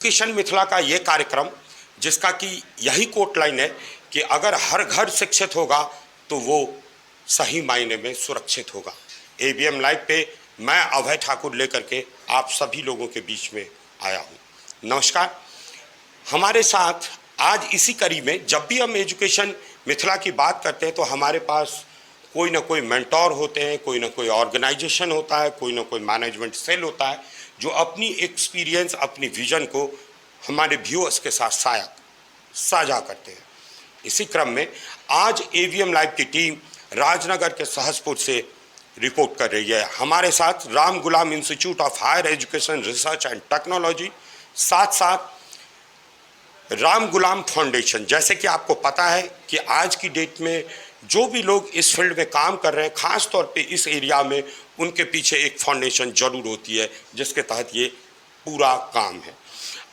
Education Mithila का ये कार्यक्रम, जिसका कि यही कोट लाइन है कि अगर हर घर शिक्षित होगा तो वो सही मायने में सुरक्षित होगा। एबीएम लाइव पे मैं अभय ठाकुर लेकर के आप सभी लोगों के बीच में आया हूँ। नमस्कार। हमारे साथ आज इसी कड़ी में जब भी हम एजुकेशन मिथिला की बात करते हैं तो हमारे पास कोई ना कोई मेंटोर होते हैं, कोई ना कोई ऑर्गेनाइजेशन होता है, कोई ना कोई मैनेजमेंट सेल होता है जो अपनी एक्सपीरियंस, अपनी विजन को हमारे व्यूअर्स के साथ साझा करते हैं। इसी क्रम में आज एवीएम लाइव की टीम राजनगर के सहसपुर से रिपोर्ट कर रही है। हमारे साथ Ram Gulam institute of higher education research and technology, साथ साथ राम गुलाम फाउंडेशन। जैसे कि आपको पता है कि आज की डेट में जो भी लोग इस फील्ड में काम कर रहे हैं, ख़ास तौर पे इस एरिया में, उनके पीछे एक फाउंडेशन जरूर होती है जिसके तहत ये पूरा काम है।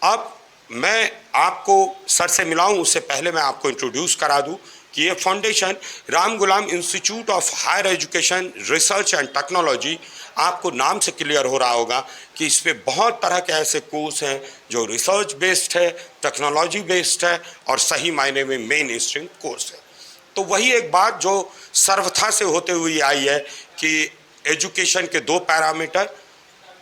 अब मैं आपको सर से मिलाऊं उससे पहले मैं आपको इंट्रोड्यूस करा दूं कि ये foundation Ram Gulam institute of higher education research and technology, आपको नाम से क्लियर हो रहा होगा कि इस पे बहुत तरह के ऐसे कोर्स हैं जो रिसर्च बेस्ड है, टेक्नोलॉजी बेस्ड है और सही मायने में मेन स्ट्रीम कोर्स है। तो वही एक बात जो सर्वथा से होते हुए आई है कि एजुकेशन के दो पैरामीटर,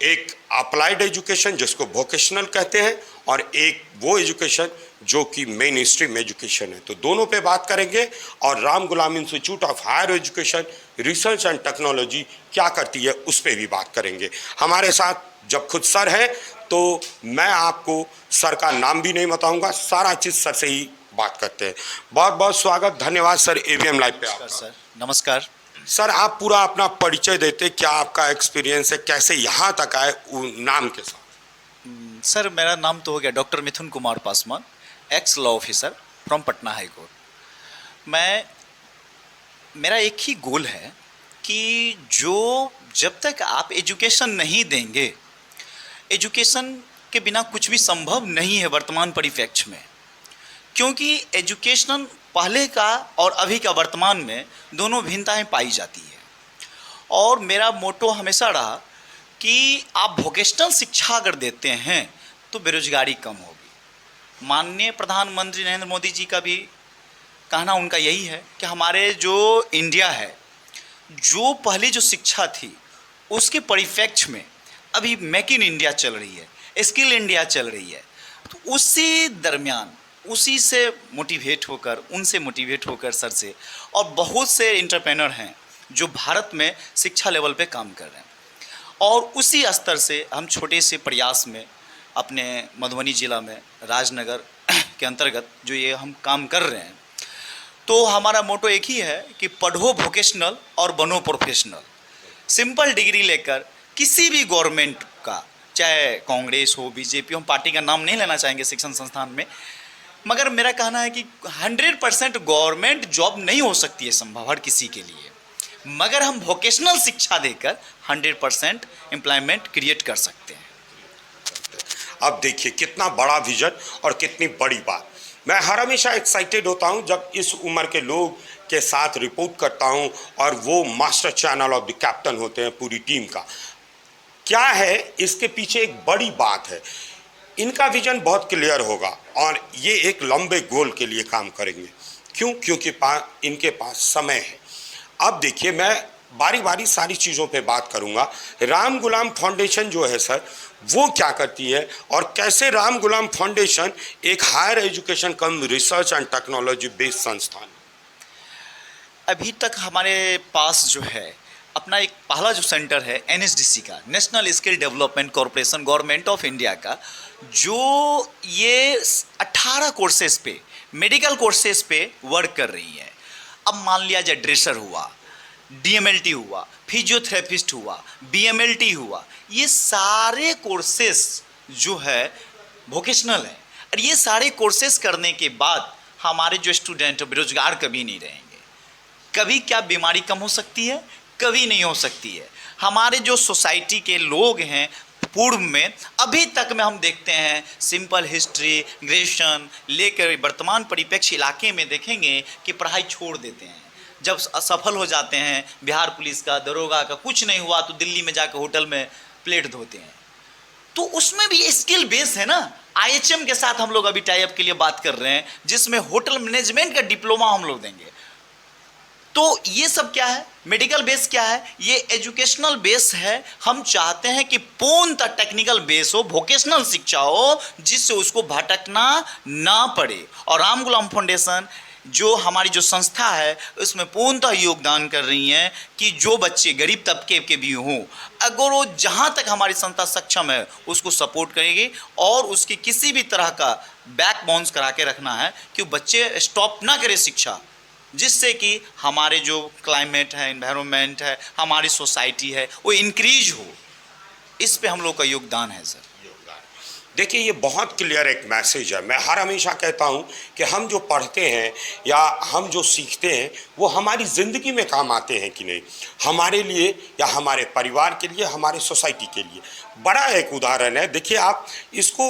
एक अप्लाइड एजुकेशन जिसको वोकेशनल कहते हैं और एक वो एजुकेशन जो कि मेन स्ट्रीम एजुकेशन है। तो दोनों पे बात करेंगे और Ram Gulam institute of higher education research and technology क्या करती है उस पर भी बात करेंगे। हमारे साथ जब खुद सर है तो मैं आपको सर का नाम भी नहीं बताऊंगा, सारा चीज़ सर से ही बात करते हैं। बहुत बहुत स्वागत, धन्यवाद सर एवीएम लाइव पे आपका। सर नमस्कार। सर आप पूरा अपना परिचय देते, क्या आपका एक्सपीरियंस है, कैसे यहाँ तक आए नाम के साथ? सर मेरा नाम तो हो गया doctor Mithun Kumar Paswan, x law officer from Patna high court. मेरा एक ही गोल है कि जब तक आप एजुकेशन नहीं देंगे, एजुकेशन के बिना कुछ भी संभव नहीं है वर्तमान परिप्रेक्ष्य में। क्योंकि एजुकेशन पहले का और अभी का वर्तमान में दोनों भिन्नताएं पाई जाती है। और मेरा मोटो हमेशा रहा कि आप वोकेशनल शिक्षा अगर देते हैं तो बेरोजगारी कम होगी। माननीय प्रधानमंत्री नरेंद्र मोदी जी का भी कहना उनका यही है कि हमारे जो इंडिया है, जो पहले जो शिक्षा थी उसके परिप्रेक्ष्य में अभी मेक इन इंडिया चल रही है, स्किल इंडिया चल रही है। तो उसी दरमियान उसी से मोटिवेट होकर, उनसे मोटिवेट होकर सर से, और बहुत से एंटरप्रेन्योर हैं जो भारत में शिक्षा लेवल पे काम कर रहे हैं। और उसी स्तर से हम छोटे से प्रयास में अपने मधुबनी ज़िला में राजनगर के अंतर्गत जो ये हम काम कर रहे हैं, तो हमारा मोटो एक ही है कि पढ़ो वोकेशनल और बनो प्रोफेशनल। सिंपल डिग्री लेकर किसी भी गवर्नमेंट का, चाहे कांग्रेस हो, बीजेपी हो, हम पार्टी का नाम नहीं लेना चाहेंगे शिक्षण संस्थान में, मगर मेरा कहना है कि 100% गवर्नमेंट जॉब नहीं हो सकती है संभव हर किसी के लिए, मगर हम वोकेशनल शिक्षा देकर 100% एम्प्लॉयमेंट क्रिएट कर सकते हैं। अब देखिए कितना बड़ा विजन और कितनी बड़ी बात। मैं हर हमेशा एक्साइटेड होता हूं जब इस उम्र के लोग के साथ रिपोर्ट करता हूं और वो master channel of the captain होते हैं पूरी टीम का। क्या है इसके पीछे एक बड़ी बात है, इनका विजन बहुत क्लियर होगा और ये एक लंबे गोल के लिए काम करेंगे। क्यों? क्योंकि इनके पास समय है। अब देखिए मैं बारी बारी सारी चीज़ों पे बात करूंगा। राम गुलाम फाउंडेशन जो है सर, वो क्या करती है और कैसे राम गुलाम फाउंडेशन एक higher education cum research and technology based संस्थान। अभी तक हमारे पास जो है अपना एक पहला जो सेंटर है एनएसडीसी का, national skill development corporation, government of India का, जो ये 18 कोर्सेज पे, मेडिकल कोर्सेज पे वर्क कर रही है। अब मान लिया जाए ड्रेसर हुआ, डीएमएलटी हुआ, फिजियोथेरेपिस्ट हुआ, बीएमएलटी हुआ, ये सारे कोर्सेज जो है वोकेशनल है। और ये सारे कोर्सेज करने के बाद हमारे जो स्टूडेंट बेरोजगार कभी नहीं रहेंगे। कभी क्या बीमारी कम हो सकती है, कभी नहीं हो सकती है। हमारे जो सोसाइटी के लोग हैं पूर्व में, अभी तक में हम देखते हैं सिंपल हिस्ट्री, ग्रेजुएशन लेकर वर्तमान परिप्रेक्ष्य इलाके में देखेंगे कि पढ़ाई छोड़ देते हैं। जब असफल हो जाते हैं, बिहार पुलिस का, दरोगा का कुछ नहीं हुआ तो दिल्ली में जाकर होटल में प्लेट धोते हैं। तो उसमें भी स्किल बेस है ना। IHM के साथ हम लोग अभी टाई अप के लिए बात कर रहे हैं, जिसमें होटल मैनेजमेंट का डिप्लोमा हम लोग देंगे। तो ये सब क्या है, मेडिकल बेस क्या है, ये एजुकेशनल बेस है। हम चाहते हैं कि पूर्णतः टेक्निकल बेस हो, वोकेशनल शिक्षा हो, जिससे उसको भटकना ना पड़े। और राम गुलाम फाउंडेशन जो हमारी जो संस्था है, उसमें पूर्णतः योगदान कर रही हैं कि जो बच्चे गरीब तबके के भी हों, अगर वो जहाँ तक हमारी संस्था सक्षम है उसको सपोर्ट करेगी, और उसकी किसी भी तरह का बैक बाउंस करा के रखना है कि बच्चे स्टॉप ना करे शिक्षा, जिससे कि हमारे जो क्लाइमेट है, एनवायरनमेंट है, हमारी सोसाइटी है, वो इंक्रीज हो। इस पे हम लोग का योगदान है सर। देखिए, ये बहुत क्लियर एक मैसेज है। मैं हर हमेशा कहता हूँ कि हम जो पढ़ते हैं या हम जो सीखते हैं वो हमारी ज़िंदगी में काम आते हैं कि नहीं, हमारे लिए या हमारे परिवार के लिए, हमारे सोसाइटी के लिए। बड़ा एक उदाहरण है, देखिए आप इसको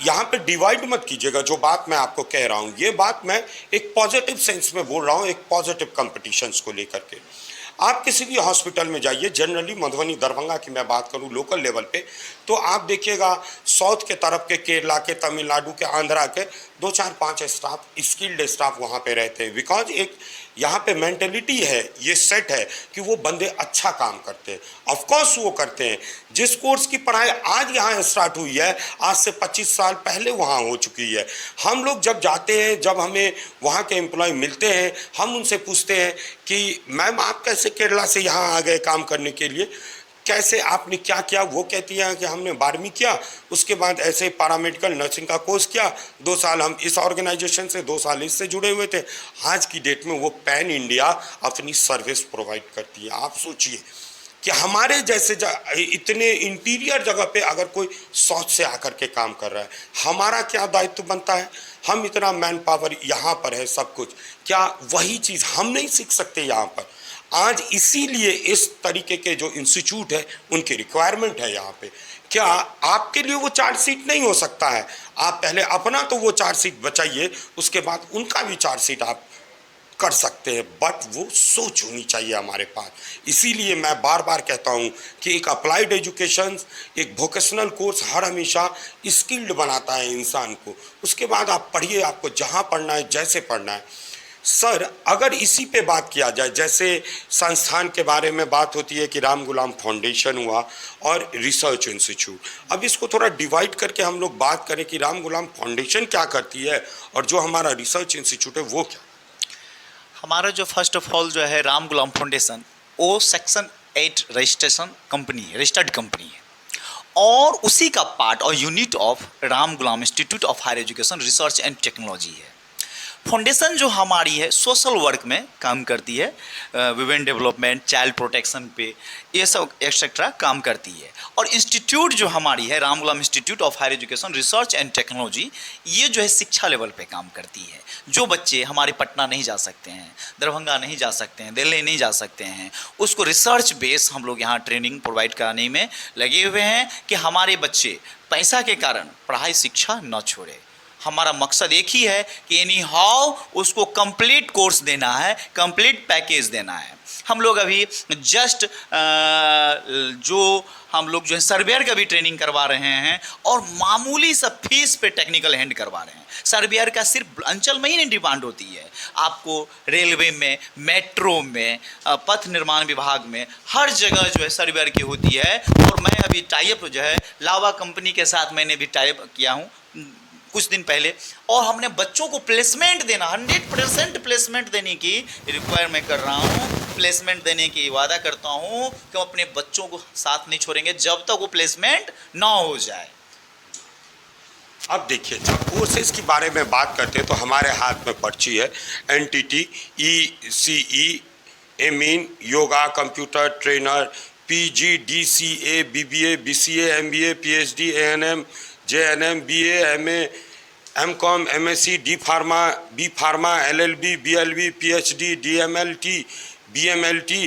यहाँ पे डिवाइड मत कीजिएगा। जो बात मैं आपको कह रहा हूँ, ये बात मैं एक पॉजिटिव सेंस में बोल रहा हूँ, एक पॉजिटिव कंपटीशंस को लेकर के। आप किसी भी हॉस्पिटल में जाइए, जनरली मधुबनी दरभंगा की मैं बात करूं लोकल लेवल पे, तो आप देखिएगा साउथ के तरफ के, केरला के, तमिलनाडु के, आंध्रा के 2-4-5 स्टाफ, स्किल्ड स्टाफ वहाँ पे रहते हैं। बिकॉज एक यहाँ पे मेंटेलिटी है, ये सेट है कि वो बंदे अच्छा काम करते हैं। ऑफकोर्स वो करते हैं। जिस कोर्स की पढ़ाई आज यहाँ स्टार्ट हुई है, आज से 25 साल पहले वहाँ हो चुकी है। हम लोग जब जाते हैं, जब हमें वहाँ के एम्प्लॉय मिलते हैं, हम उनसे पूछते हैं कि मैम आप कैसे केरला से यहाँ आ गए काम करने के लिए, कैसे, आपने क्या किया? वो कहती हैं कि हमने 12वीं किया, उसके बाद ऐसे पैरामेडिकल नर्सिंग का कोर्स किया, 2 साल हम इस ऑर्गेनाइजेशन से, 2 साल इससे जुड़े हुए थे। आज की डेट में वो पैन इंडिया अपनी सर्विस प्रोवाइड करती है। आप सोचिए कि हमारे जैसे इतने इंटीरियर जगह पे अगर कोई साउथ से आकर के काम कर रहा है, हमारा क्या दायित्व बनता है? हम इतना मैन पावर यहाँ पर है, सब कुछ, क्या वही चीज़ हम नहीं सीख सकते यहाँ पर? आज इसीलिए इस तरीके के जो इंस्टीट्यूट है उनकी रिक्वायरमेंट है यहाँ पे। क्या आपके लिए वो चार्जशीट नहीं हो सकता है? आप पहले अपना तो वो चार्जशीट बचाइए, उसके बाद उनका भी चार्जशीट आप कर सकते हैं। बट वो सोच होनी चाहिए हमारे पास। इसीलिए मैं बार बार कहता हूँ कि एक अप्लाइड एजुकेशन, एक वोकेशनल कोर्स हर हमेशा स्किल्ड बनाता है इंसान को। उसके बाद आप पढ़िए, आपको जहाँ पढ़ना है, जैसे पढ़ना है। सर, अगर इसी पे बात किया जाए, जैसे संस्थान के बारे में बात होती है कि राम गुलाम फाउंडेशन हुआ और रिसर्च इंस्टीट्यूट, अब इसको थोड़ा डिवाइड करके हम लोग बात करें कि राम गुलाम फाउंडेशन क्या करती है और जो हमारा रिसर्च इंस्टीट्यूट है वो क्या? हमारा जो फर्स्ट ऑफ ऑल जो है राम गुलाम फाउंडेशन, वो सेक्शन 8 रजिस्ट्रेशन कंपनी है, रजिस्टर्ड कंपनी है, और उसी का पार्ट और unit of Ram Gulam institute of higher education research and technology है। फाउंडेशन जो हमारी है सोशल वर्क में काम करती है, वुमेन डेवलपमेंट, चाइल्ड प्रोटेक्शन पे, ये सब एक्सेट्रा काम करती है। और इंस्टीट्यूट जो हमारी है Ram Gulam institute of higher education research and technology, ये जो है शिक्षा लेवल पे काम करती है। जो बच्चे हमारे पटना नहीं जा सकते हैं, दरभंगा नहीं जा सकते हैं, दिल्ली नहीं जा सकते हैं, उसको रिसर्च बेस हम लोग यहाँ ट्रेनिंग प्रोवाइड कराने में लगे हुए हैं कि हमारे बच्चे पैसा के कारण पढ़ाई शिक्षा न छोड़े। हमारा मकसद एक ही है कि एनी हाउ उसको कंप्लीट कोर्स देना है, कंप्लीट पैकेज देना है। हम लोग अभी जस्ट जो हम लोग जो है सर्वेयर का भी ट्रेनिंग करवा रहे हैं, और मामूली सा फीस पे टेक्निकल हैंड करवा रहे हैं। सर्वेयर का सिर्फ अंचल में ही नहीं डिमांड होती है, आपको रेलवे में, मेट्रो में, पथ निर्माण विभाग में, हर जगह जो है सर्वेयर की होती है। और मैं अभी टाइप जो है लावा कंपनी के साथ मैंने भी टाइप किया हूँ कुछ दिन पहले, और हमने बच्चों को प्लेसमेंट देना, 100% प्लेसमेंट देने की रिक्वायर मैं कर रहा हूँ। प्लेसमेंट देने की वादा करता हूँ कि हम अपने बच्चों को साथ नहीं छोड़ेंगे जब तक वो प्लेसमेंट ना हो जाए। अब देखिए, जब कोर्सेज के बारे में बात करते हैं तो हमारे हाथ में पर्ची है, NTT, ECE, amine, yoga, computer trainer, PG, DCA, BBA, BCA, MBA, PhD, ANM, JNM, BA, MA, MCOM, MSc, D pharma, B pharma, LLB, BLB, PhD, DMLT, BMLT,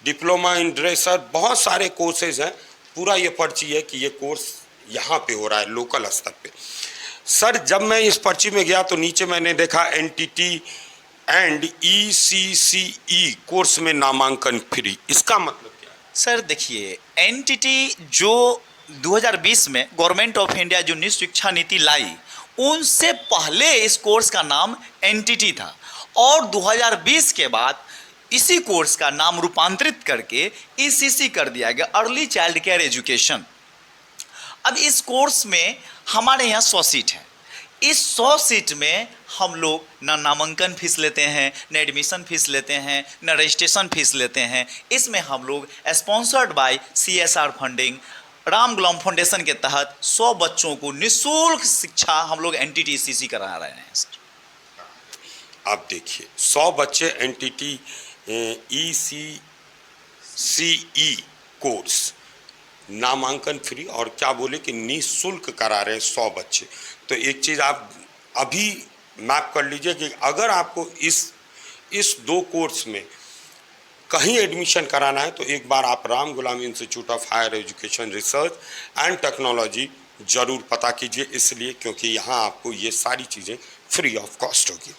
diploma in dresser, बहुत सारे कोर्सेज हैं। पूरा ये पर्ची है कि ये कोर्स यहाँ पे हो रहा है लोकल स्तर पे। सर, जब मैं इस पर्ची में गया तो नीचे मैंने देखा NTT एंड ECCE कोर्स में नामांकन फ्री। इसका मतलब क्या है? सर देखिए, NTT जो 2020 में गवर्नमेंट ऑफ इंडिया जो नई शिक्षा नीति लाई, उनसे पहले इस कोर्स का नाम एनटीटी था और 2020 के बाद इसी कोर्स का नाम रूपांतरित करके ईसीसी कर दिया गया, अर्ली चाइल्ड केयर एजुकेशन। अब इस कोर्स में हमारे यहाँ 100 सीट है। इस 100 सीट में हम लोग ना नामांकन फीस लेते हैं, न एडमिशन फीस लेते हैं, न रजिस्ट्रेशन फीस लेते हैं। इसमें हम लोग sponsored by CSR funding, Ram Gulam foundation के तहत 100 बच्चों को निःशुल्क शिक्षा हम लोग एनटीटी ईसीसी करा रहे हैं सर। आप देखिए 100 बच्चे एनटीटी ECCE कोर्स नामांकन फ्री और क्या बोले कि निःशुल्क करा रहे हैं 100 बच्चे। तो एक चीज़ आप अभी मैप कर लीजिए कि अगर आपको इस 2 कोर्स में कहीं एडमिशन कराना है तो एक बार आप Ram Gulam institute of higher education research and technology ज़रूर पता कीजिए, इसलिए क्योंकि यहाँ आपको ये सारी चीज़ें फ्री ऑफ कॉस्ट होगी।